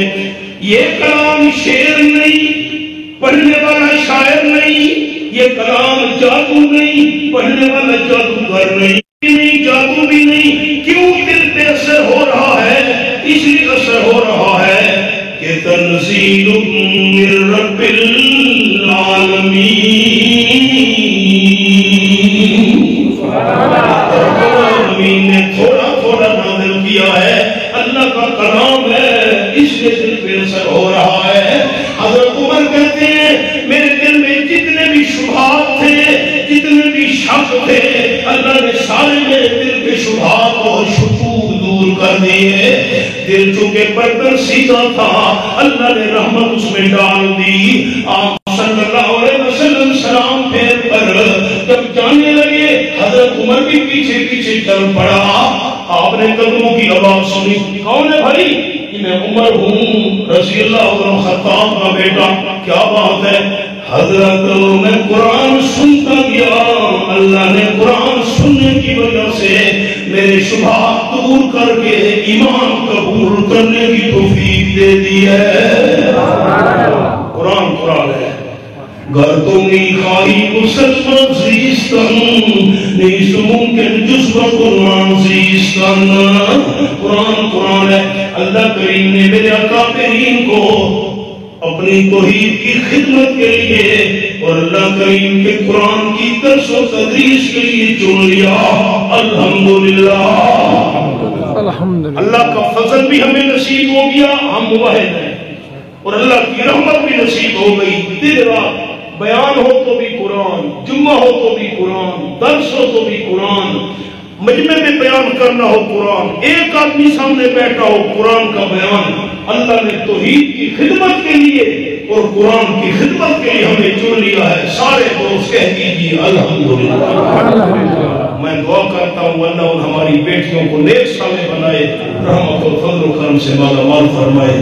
یہ کلام شعر نہیں، پڑھنے والا شاعر نہیں، یہ کلام جادو نہیں، پڑھنے والا جادوگر نہیں، جادو بھی نہیں۔ کیوں دل پہ اثر ہو رہا ہے؟ اس لیے اثر ہو رہا ہے کہ تنزیل من رب العالمین، العالمین نے تھوڑا تھوڑا نازل کیا ہے، اللہ کا کلام ہے، اس لیے دل پہ اثر ہو رہا ہے۔ حضرت عمر کہتے ہیں میرے دل میں جتنے بھی شبہات تھے، جتنے بھی شک تھے، اللہ نے سارے میرے دل کے شبہات اور شکوک دور کر دیے۔ دل چونکہ برتن سیدھا تھا، اللہ نے رحمت اس میں ڈال دی۔ آپ صلی اللہ علیہ وسلم سلام پھیر کر جب جانے لگے حضرت عمر بھی پیچھے پیچھے چل پڑا. آپ نے قدموں کی آواز سنی. کون ہے بھائی؟ کہ میں عمر ہوں رضی اللہ عنہ خطاب کا بیٹا. کیا بات ہے حضرت؟ میں قرآن سنتا گیا. اللہ نے قرآن سننے کی وجہ سے میرے شبہات دور کر کے ایمان قبول کرنے کی توفیق دے دی ہے. قرآن قرآن ہے. گر تمی خواہی مسلمان زیستن نیست ممکن جز و قرآن زیستن. قرآن قرآن ہے. اللہ کریم نے میرے اکابرین کو اپنی توحید کی خدمت کے لیے اور اللہ کریم کے قرآن کی درس و تدریس کے لیے چن لیا. الحمدللہ. اللہ کا فضل بھی ہمیں نصیب ہو گیا. ہم موحد ہیں اور اللہ کی رحمت بھی نصیب ہو گئی. دن رات بیان ہو تو بھی قرآن, جمعہ ہو تو بھی قرآن, درس ہو تو بھی قرآن, مجمع میں بیان کرنا ہو قرآن, ایک آدمی سامنے بیٹھا ہو قرآن کا بیان. اللہ نے توحید کی خدمت کے لیے اور قرآن کی خدمت کے لیے ہمیں چن لیا ہے. سارے دوست کہہ دیجیے الحمدللہ. میں دعا کرتا ہوں اللہ ان ہماری بیٹیوں کو نیک صالح بنائے, رحمت و فضل و کرم سے مالا مال فرمائے.